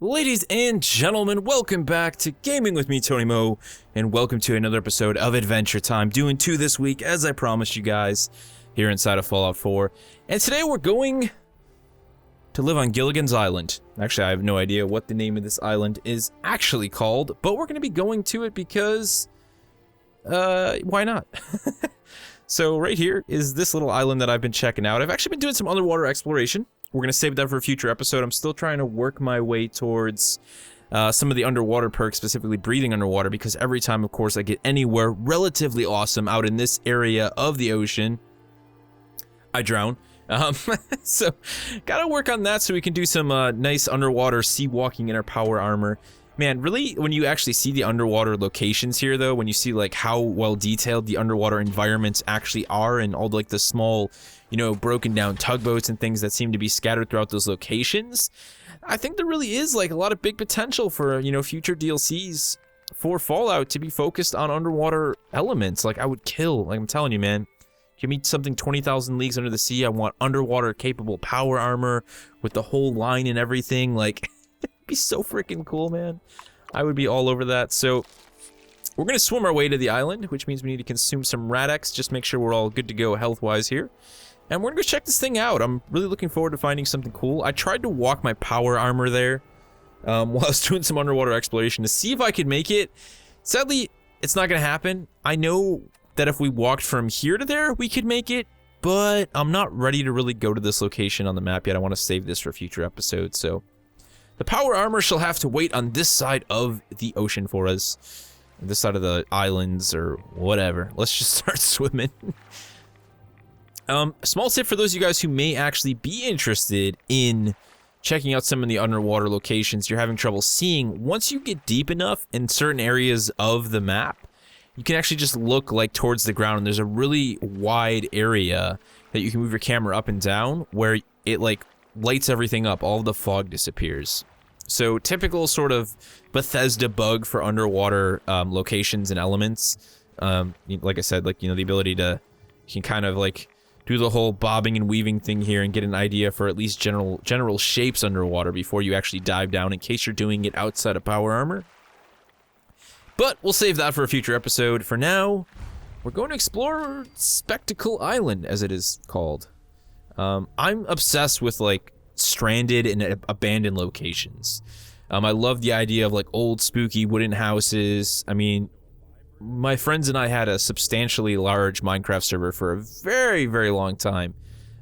Ladies and gentlemen, welcome back to Gaming with me, Tony Mo, and welcome to another episode of Adventure Time. Doing 2 this week, as I promised you guys, here inside of Fallout 4. And today we're going to live on Gilligan's Island. Actually, I have no idea what the name of this island is actually called, but we're going to be going to it because, why not? So right here is this little island that I've been checking out. I've actually been doing some underwater exploration. We're going to save that for a future episode. I'm still trying to work my way towards some of the underwater perks, specifically breathing underwater, because every time, of course, I get anywhere relatively awesome out in this area of the ocean, I drown. So, gotta work on that so we can do some nice underwater sea walking in our power armor. Man, really, when you actually see the underwater locations here, though, when you see, like, how well detailed the underwater environments actually are and all, like, the small, you know, broken down tugboats and things that seem to be scattered throughout those locations, I think there really is, like, a lot of big potential for, you know, future DLCs for Fallout to be focused on underwater elements. Like, I would kill, like, I'm telling you, man. Give me something 20,000 leagues under the sea. I want underwater capable power armor with the whole line and everything, like... It'd be so freaking cool, man. I would be all over that. So we're gonna swim our way to the island, which means we need to consume some Radex, just make sure we're all good to go health-wise here. And we're gonna go check this thing out. I'm really looking forward to finding something cool. I tried to walk my power armor there while I was doing some underwater exploration to see if I could make it. Sadly, it's not gonna happen. I know that if we walked from here to there, we could make it, but I'm not ready to really go to this location on the map yet. I want to save this for future episodes, so... The power armor shall have to wait on this side of the ocean for us. This side of the islands or whatever. Let's just start swimming. Small tip for those of you guys who may actually be interested in checking out some of the underwater locations you're having trouble seeing. Once you get deep enough in certain areas of the map, you can actually just look like towards the ground, and there's a really wide area that you can move your camera up and down where it like lights everything up. All of the fog disappears. So typical sort of Bethesda bug for underwater locations and elements. Like I said, like, you know, the ability to, you can kind of like do the whole bobbing and weaving thing here and get an idea for at least general shapes underwater before you actually dive down, in case you're doing it outside of power armor. But we'll save that for a future episode. For now, we're going to explore Spectacle Island, as it is called. I'm obsessed with, like, stranded and abandoned locations. I love the idea of, like, old spooky wooden houses. I mean, my friends and I had a substantially large Minecraft server for a very, very long time.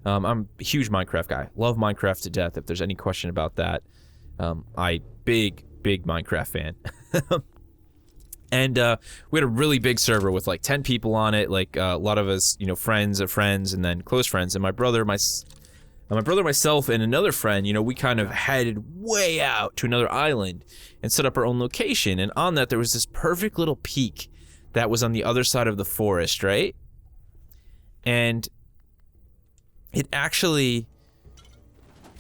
I'm a huge Minecraft guy. Love Minecraft to death, if there's any question about that. Big Minecraft fan. And we had a really big server with like 10 people on it, like a lot of us, you know, friends of friends, and then close friends. And my brother, myself, and another friend, you know, we kind of headed way out to another island and set up our own location. And on that, there was this perfect little peak that was on the other side of the forest, right? And it actually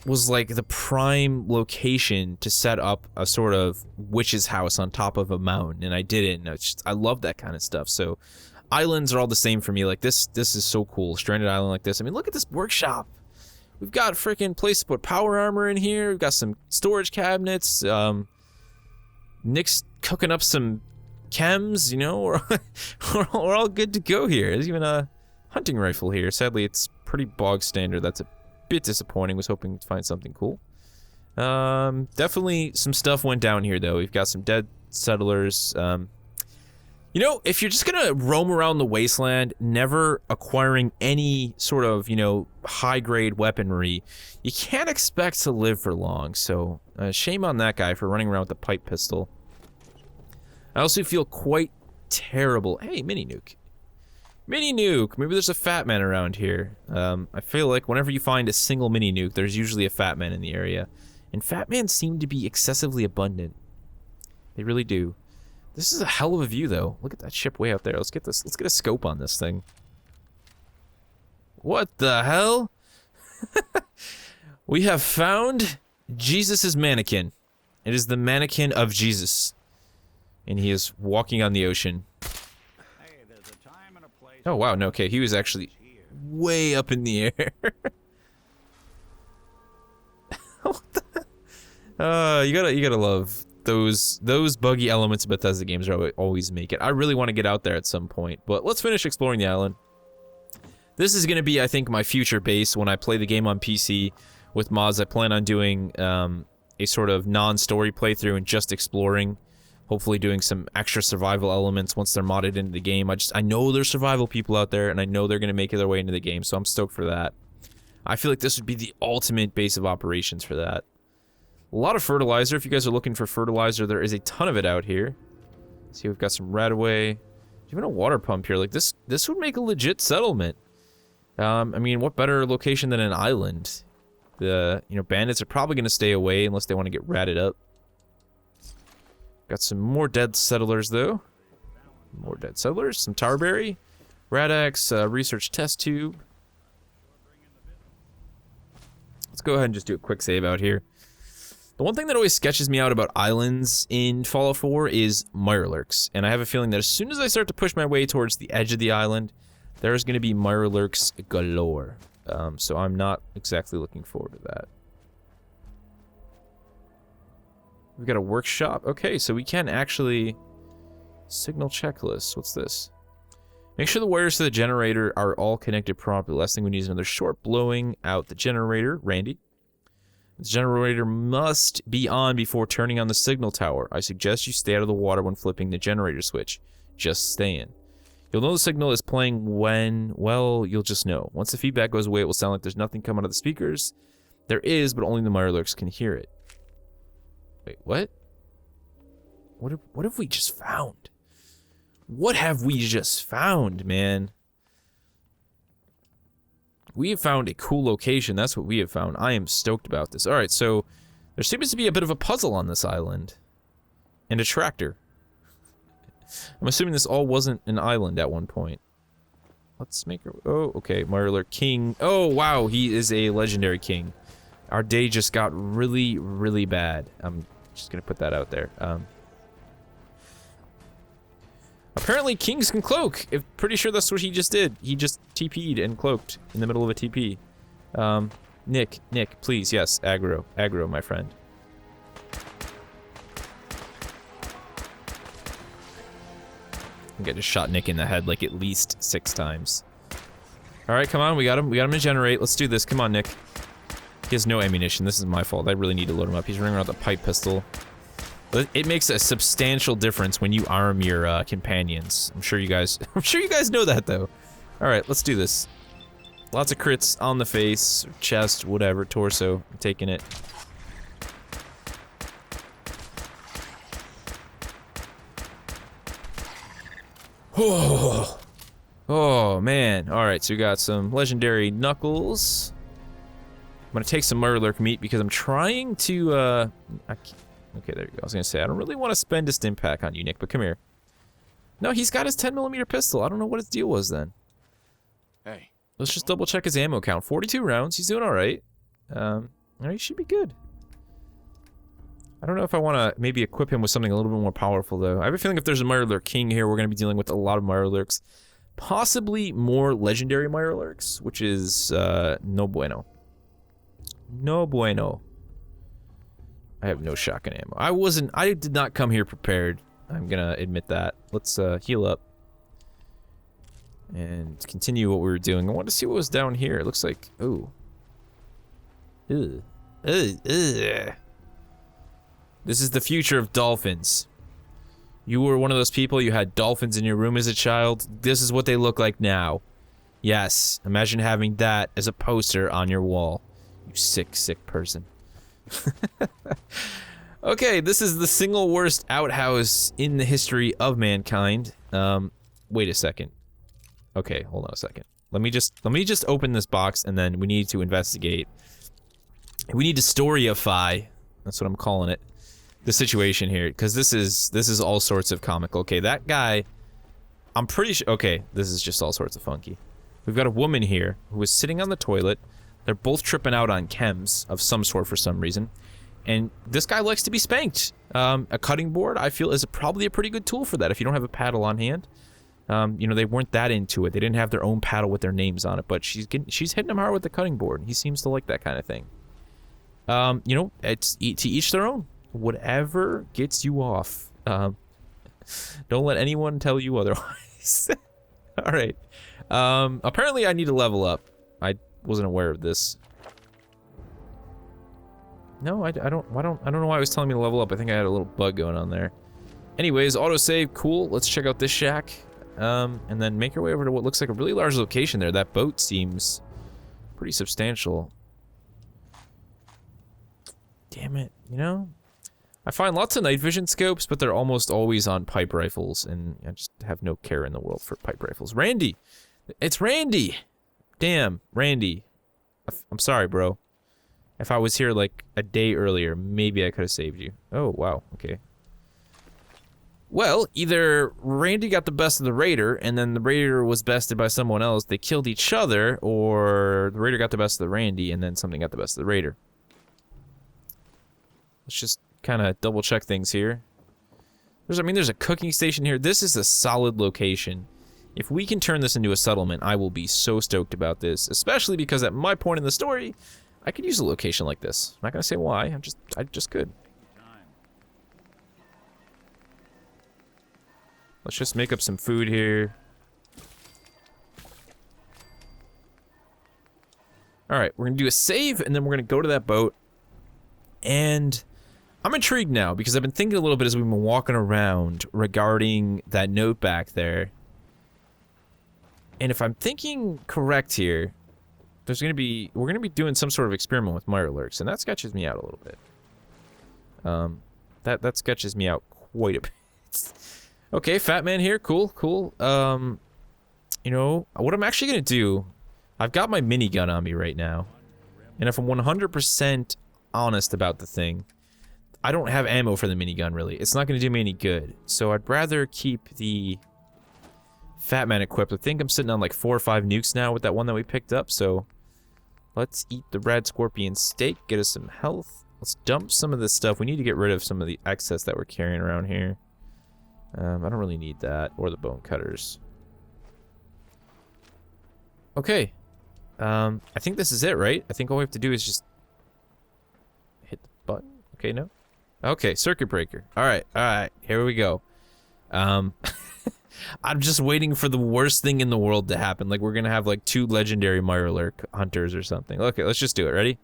was like the prime location to set up a sort of witch's house on top of a mountain, and I did it, and I love that kind of stuff. So islands are all the same for me. Like this is so cool. Stranded island like this. I mean, look at this workshop. We've got freaking place to put power armor in here. We've got some storage cabinets. Nick's cooking up some chems, you know. We're all good to go here. There's even a hunting rifle here. Sadly, it's pretty bog standard. That's a bit disappointing. Was hoping to find something cool. Definitely some stuff went down here, though. We've got some dead settlers. You know, if you're just gonna roam around the wasteland, never acquiring any sort of, you know, high-grade weaponry, you can't expect to live for long. So, shame on that guy for running around with a pipe pistol. I also feel quite terrible. Hey, Mini Nuke. Mini Nuke! Maybe there's a fat man around here. I feel like whenever you find a single Mini Nuke, there's usually a fat man in the area. And fat men seem to be excessively abundant. They really do. This is a hell of a view, though. Look at that ship way out there. Let's get a scope on this thing. What the hell? We have found Jesus' mannequin. It is the mannequin of Jesus. And he is walking on the ocean. Oh, wow, no, okay, he was actually way up in the air. What the? You gotta love those buggy elements of Bethesda games are always make it. I really want to get out there at some point, but let's finish exploring the island. This is gonna be, I think, my future base when I play the game on PC with mods. I plan on doing a sort of non-story playthrough and just exploring. Hopefully doing some extra survival elements once they're modded into the game. I know there's survival people out there, and I know they're gonna make their way into the game, so I'm stoked for that. I feel like this would be the ultimate base of operations for that. A lot of fertilizer. If you guys are looking for fertilizer, there is a ton of it out here. See, we've got some radaway. Even a water pump here. Like, this would make a legit settlement. I mean, what better location than an island? The, bandits are probably going to stay away unless they want to get ratted up. Got some more dead settlers, though. More dead settlers. Some tarberry. Radax, research test tube. Let's go ahead and just do a quick save out here. The one thing that always sketches me out about islands in Fallout 4 is mirelurks, and I have a feeling that as soon as I start to push my way towards the edge of the island, there's going to be mirelurks galore. So I'm not exactly looking forward to that. We've got a workshop. Okay, so we can actually... Signal checklist. What's this? Make sure the wires to the generator are all connected properly. Last thing we need is another short blowing out the generator. Randy. The generator must be on before turning on the signal tower. I suggest you stay out of the water when flipping the generator switch. Just stay in. You'll know the signal is playing when, well, you'll just know. Once the feedback goes away, it will sound like there's nothing coming out of the speakers. There is, but only the mirelurks can hear it. Wait, what? What have we just found? What have we just found, man? We have found a cool location. That's what we have found. I am stoked about this. Alright, so there seems to be a bit of a puzzle on this island. And a tractor. I'm assuming this all wasn't an island at one point. Let's make her... Oh, okay. Mirelurk King. Oh, wow. He is a legendary king. Our day just got really, really bad. I'm just going to put that out there. Apparently, kings can cloak. Pretty sure that's what he just did. He just TP'd and cloaked in the middle of a TP. Nick, please, yes, aggro, my friend. I think I just shot Nick in the head like at least 6 times. All right, come on, we got him to generate. Let's do this. Come on, Nick. He has no ammunition. This is my fault. I really need to load him up. He's running around with a pipe pistol. But it makes a substantial difference when you arm your companions. I'm sure you guys know that though. All right, let's do this. Lots of crits on the face, chest, whatever, torso. I'm taking it. Oh man. All right, so we got some legendary knuckles. I'm gonna take some mirelurk meat because I'm trying to okay, there you go. I was gonna say, I don't really want to spend a stim pack on you, Nick, but come here. No, he's got his 10mm pistol. I don't know what his deal was then. Hey. Let's just double check his ammo count. 42 rounds. He's doing alright. He should be good. I don't know if I want to maybe equip him with something a little bit more powerful, though. I have a feeling if there's a Mirelurk King here, we're going to be dealing with a lot of Mirelurks. Possibly more legendary Mirelurks, which is, no bueno. No bueno. I have no shotgun ammo. I did not come here prepared. I'm gonna admit that. Let's heal up. And continue what we were doing. I want to see what was down here. It looks like, ooh. Ugh. Ugh. This is the future of dolphins. You were one of those people, you had dolphins in your room as a child. This is what they look like now. Yes, imagine having that as a poster on your wall. You sick, sick person. Okay, this is the single worst outhouse in the history of mankind. Wait a second. Okay, hold on a second. Let me just open this box and then we need to investigate. We need to storyify. That's what I'm calling it. The situation here, because this is all sorts of comical. Okay, that guy, I'm pretty sure. Okay, this is just all sorts of funky. We've got a woman here who is sitting on the toilet. They're both tripping out on chems of some sort for some reason. And this guy likes to be spanked. A cutting board, I feel, is probably a pretty good tool for that if you don't have a paddle on hand. You know, they weren't that into it. They didn't have their own paddle with their names on it, but she's hitting him hard with the cutting board. He seems to like that kind of thing. You know, it's to each their own. Whatever gets you off. Don't let anyone tell you otherwise. All right. Apparently I need to level up. I wasn't aware of this. No, I don't know why it was telling me to level up. I think I had a little bug going on there. Anyways, autosave, cool. Let's check out this shack. And then make our way over to what looks like a really large location there. That boat seems pretty substantial. Damn it, you know? I find lots of night vision scopes, but they're almost always on pipe rifles, and I just have no care in the world for pipe rifles. Randy! It's Randy! Damn, Randy. I'm sorry, bro. If I was here like a day earlier, maybe I could have saved you. Oh, wow, okay. Well, either Randy got the best of the Raider, and then the Raider was bested by someone else, they killed each other, or the Raider got the best of the Randy, and then something got the best of the Raider. Let's just kind of double check things here. There's a cooking station here. This is a solid location. If we can turn this into a settlement, I will be so stoked about this, especially because at my point in the story, I could use a location like this. I'm not gonna say why, I just could. Let's just make up some food here. Alright, we're gonna do a save, and then we're gonna go to that boat. And I'm intrigued now, because I've been thinking a little bit as we've been walking around regarding that note back there. And if I'm thinking correct here, we're gonna be doing some sort of experiment with Mirelurks, and that sketches me out a little bit. That sketches me out quite a bit. Okay, Fat Man here, cool. You know, what I'm actually gonna do, I've got my minigun on me right now, and if I'm 100% honest about the thing, I don't have ammo for the minigun, really. It's not gonna do me any good, so I'd rather keep the Fat Man equipped. I think I'm sitting on like 4 or 5 nukes now with that one that we picked up, so let's eat the red scorpion steak, get us some health. Let's dump some of this stuff. We need to get rid of some of the excess that we're carrying around here. I don't really need that, or the bone cutters. Okay. I think this is it, right? I think all we have to do is just hit the button. Okay, no? Okay, circuit breaker. Alright, here we go. I'm just waiting for the worst thing in the world to happen. Like, we're gonna have, like, 2 legendary Mirelurk hunters or something. Okay, let's just do it. Ready?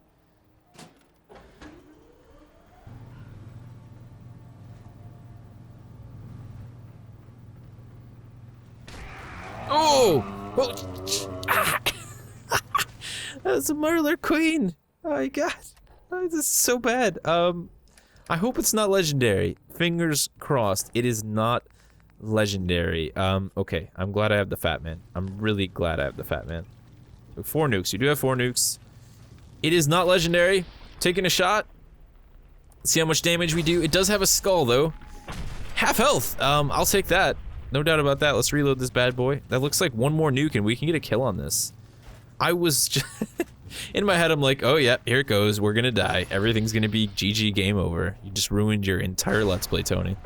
Oh! Ah. That's a Mirelurk queen! Oh my god. Oh, this is so bad. I hope it's not legendary. Fingers crossed. It is not legendary. Okay. I'm glad I have the Fat Man. I'm really glad I have the Fat Man. 4 nukes. You do have 4 nukes. It is not legendary. Taking a shot. See how much damage we do. It does have a skull, though. Half health. I'll take that. No doubt about that. Let's reload this bad boy. That looks like 1 more nuke and we can get a kill on this. I was just... in my head, I'm like, oh yeah, here it goes. We're gonna die. Everything's gonna be GG, game over. You just ruined your entire Let's Play, Tony.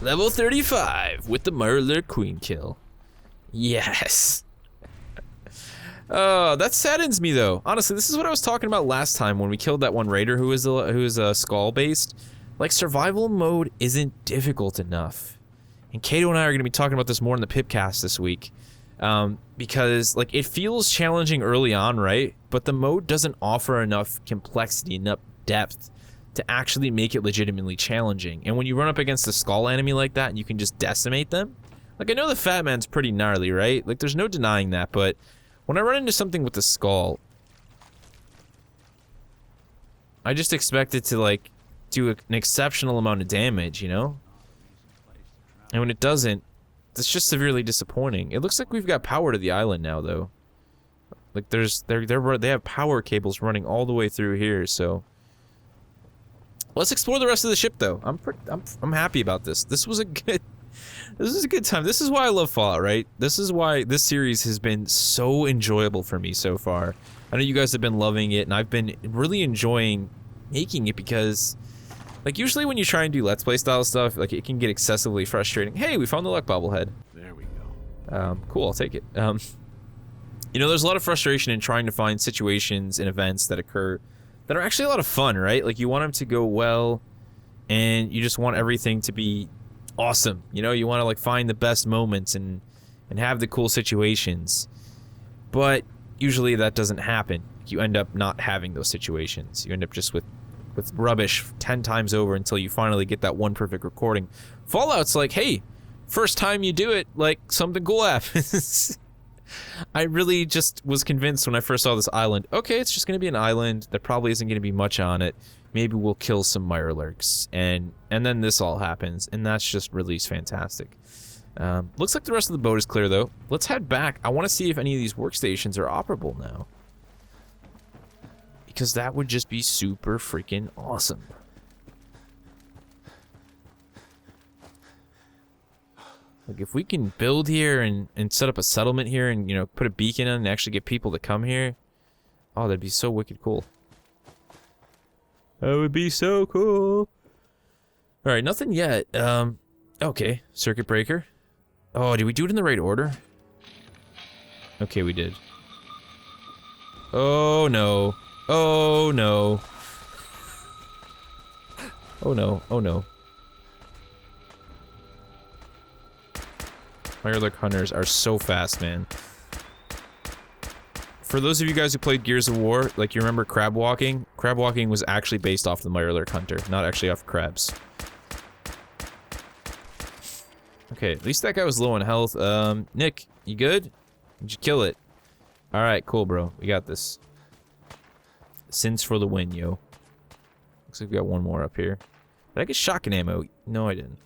Level 35 with the Mirelurk queen kill. Yes. Oh, that saddens me though. Honestly, this is what I was talking about last time when we killed that one raider who is skull based. Like, survival mode isn't difficult enough. And Kato and I are going to be talking about this more in the Pipcast this week. Because, like, it feels challenging early on, right? But the mode doesn't offer enough complexity, enough depth to actually make it legitimately challenging. And when you run up against a skull enemy like that and you can just decimate them... Like, I know the Fat Man's pretty gnarly, right? Like, there's no denying that, but when I run into something with the skull... I just expect it to, like... do an exceptional amount of damage, you know? And when it doesn't, it's just severely disappointing. It looks like we've got power to the island now, though. Like, they have power cables running all the way through here, so... Let's explore the rest of the ship, though. I'm happy about this. This was a good time. This is why I love Fallout, right? This is why this series has been so enjoyable for me so far. I know you guys have been loving it, and I've been really enjoying making it because... Like, usually when you try and do Let's Play style stuff, like, it can get excessively frustrating. Hey, we found the luck bobblehead. There we go. Cool, I'll take it. You know, there's a lot of frustration in trying to find situations and events that occur that are actually a lot of fun, right? Like, you want them to go well, and you just want everything to be awesome. You know, you want to, like, find the best moments and have the cool situations. But usually that doesn't happen. You end up not having those situations. You end up just with rubbish 10 times over until you finally get that one perfect recording. Fallout's like, hey, first time you do it, like, something cool happens. I really just was convinced when I first saw this island, okay, it's just going to be an island. There probably isn't going to be much on it. Maybe we'll kill some mirelurks. And then this all happens, and that's just really fantastic. Looks like the rest of the boat is clear, though. Let's head back. I want to see if any of these workstations are operable now. Because that would just be super freaking awesome. Like, if we can build here and set up a settlement here and, you know, put a beacon on and actually get people to come here. Oh, that'd be so wicked cool. That would be so cool. Alright, nothing yet. Okay, circuit breaker. Oh, did we do it in the right order? Okay, we did. Oh, no. Oh, no. Oh, no. Oh, no. Mirelurk hunters are so fast, man. For those of you guys who played Gears of War, like, you remember crab walking? Crab walking was actually based off the Mirelurk hunter, not actually off crabs. Okay, at least that guy was low on health. Nick, you good? Did you kill it? Alright, cool, bro. We got this. Sins for the win, yo. Looks like we got one more up here. Did I get shotgun ammo? No, I didn't.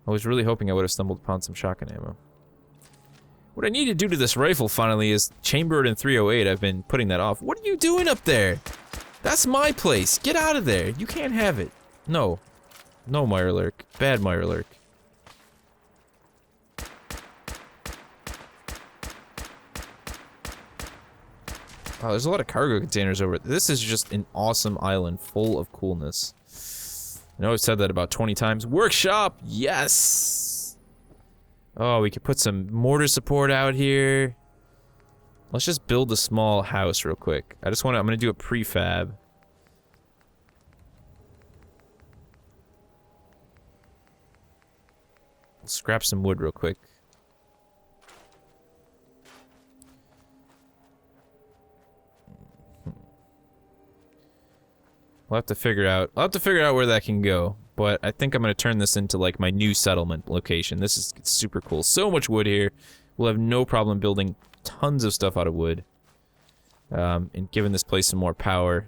I was really hoping I would have stumbled upon some shotgun ammo. What I need to do to this rifle, finally, is chamber it in 308. I've been putting that off. What are you doing up there? That's my place. Get out of there. You can't have it. No. No, Mirelurk. Bad Mirelurk. Wow, there's a lot of cargo containers over it. This is just an awesome island full of coolness. I know I've said that about 20 times. Workshop! Yes! Oh, we could put some mortar support out here. Let's just build a small house real quick. I'm gonna do a prefab. Scrap some wood real quick. I'll have to figure out where that can go, but I think I'm gonna turn this into like my new settlement location. This is super cool. So much wood here. We'll have no problem building tons of stuff out of wood. And giving this place some more power.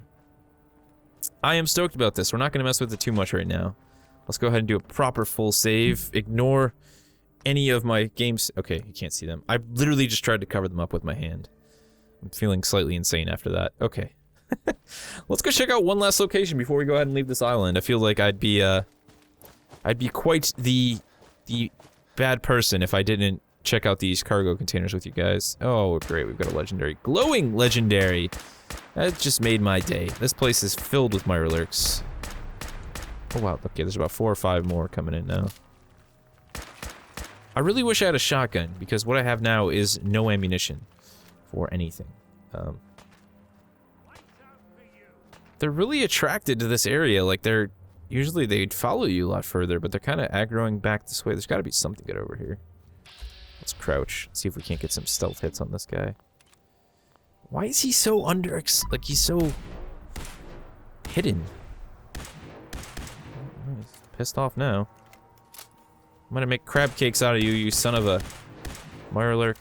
I am stoked about this. We're not gonna mess with it too much right now. Let's go ahead and do a proper full save. Ignore any of my games. Okay, you can't see them. I literally just tried to cover them up with my hand. I'm feeling slightly insane after that. Okay. Let's go check out one last location before we go ahead and leave this island. I feel like I'd be quite the bad person if I didn't check out these cargo containers with you guys. Oh, great, we've got a legendary. Glowing legendary! That just made my day. This place is filled with Mirelurks. Oh wow, okay, there's about 4 or 5 more coming in now. I really wish I had a shotgun, because what I have now is no ammunition for anything. They're really attracted to this area, like usually they'd follow you a lot further, but they're kind of aggroing back this way. There's got to be something good over here. Let's crouch, see if we can't get some stealth hits on this guy. Why is he so like he's so hidden? Oh, he's pissed off now. I'm gonna make crab cakes out of you, you son of a Mirelurk.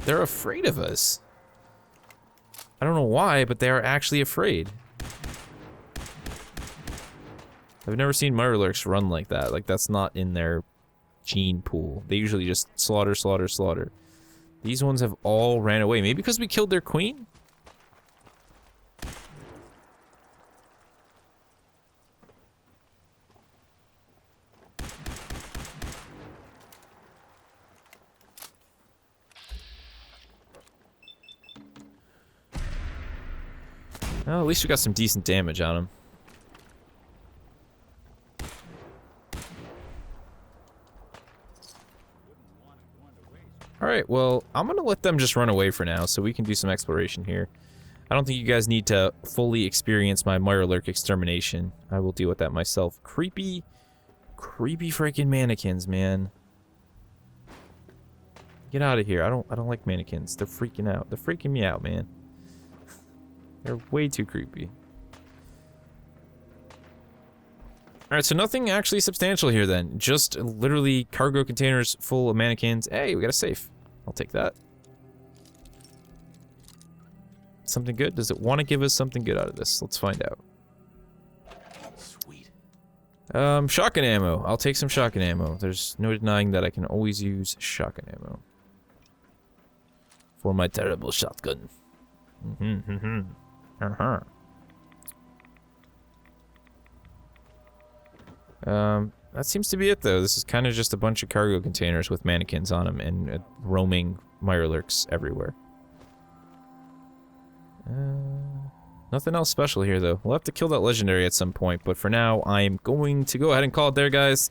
They're afraid of us. I don't know why, but they are actually afraid. I've never seen Mirelurks run like that. Like, that's not in their gene pool. They usually just slaughter, slaughter, slaughter. These ones have all ran away. Maybe because we killed their queen? Well, at least we got some decent damage on him. Alright, well, I'm gonna let them just run away for now so we can do some exploration here. I don't think you guys need to fully experience my Mirelurk extermination. I will deal with that myself. Creepy freaking mannequins, man. Get out of here. I don't like mannequins. They're freaking out. They're freaking me out, man. They're way too creepy. Alright, so nothing actually substantial here then. Just literally cargo containers full of mannequins. Hey, we got a safe. I'll take that. Something good? Does it want to give us something good out of this? Let's find out. Sweet. Shotgun ammo. I'll take some shotgun ammo. There's no denying that I can always use shotgun ammo. For my terrible shotgun. That seems to be it though. This is kind of just a bunch of cargo containers with mannequins on them and roaming Mirelurks everywhere. Nothing else special here though. We'll have to kill that legendary at some point, but for now I'm going to go ahead and call it there, guys.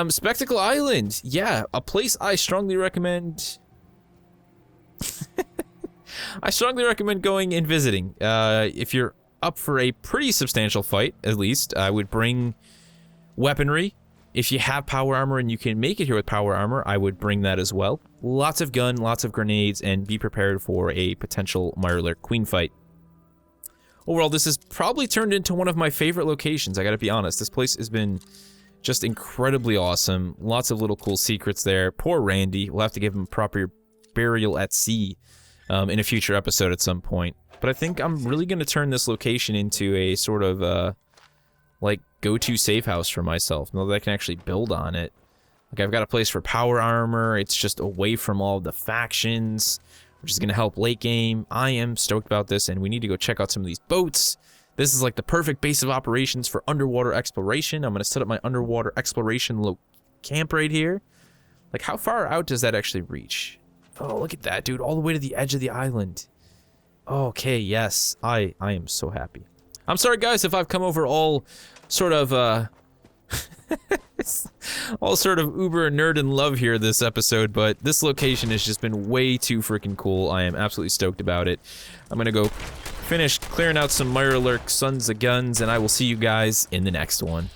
Spectacle Island. Yeah, a place I strongly recommend. I strongly recommend going and visiting. If you're up for a pretty substantial fight, at least, I would bring weaponry. If you have power armor and you can make it here with power armor, I would bring that as well. Lots of gun, lots of grenades, and be prepared for a potential Mirelurk Queen fight. Overall, this has probably turned into one of my favorite locations, I gotta be honest. This place has been just incredibly awesome. Lots of little cool secrets there. Poor Randy. We'll have to give him proper burial at sea in a future episode at some point. But I think I'm really gonna turn this location into a sort of, like, go-to safe house for myself, now that I can actually build on it. Like, I've got a place for power armor, it's just away from all the factions, which is going to help late game. I am stoked about this, and we need to go check out some of these boats. This is like the perfect base of operations for underwater exploration. I'm going to set up my underwater exploration camp right here. Like, how far out does that actually reach? Oh, look at that, dude, all the way to the edge of the island. Okay, yes, I am so happy. I'm sorry, guys, if I've come over all sort of, all sort of uber nerd in love here this episode, but this location has just been way too freaking cool. I am absolutely stoked about it. I'm gonna go finish clearing out some Mirelurk Sons of Guns, and I will see you guys in the next one.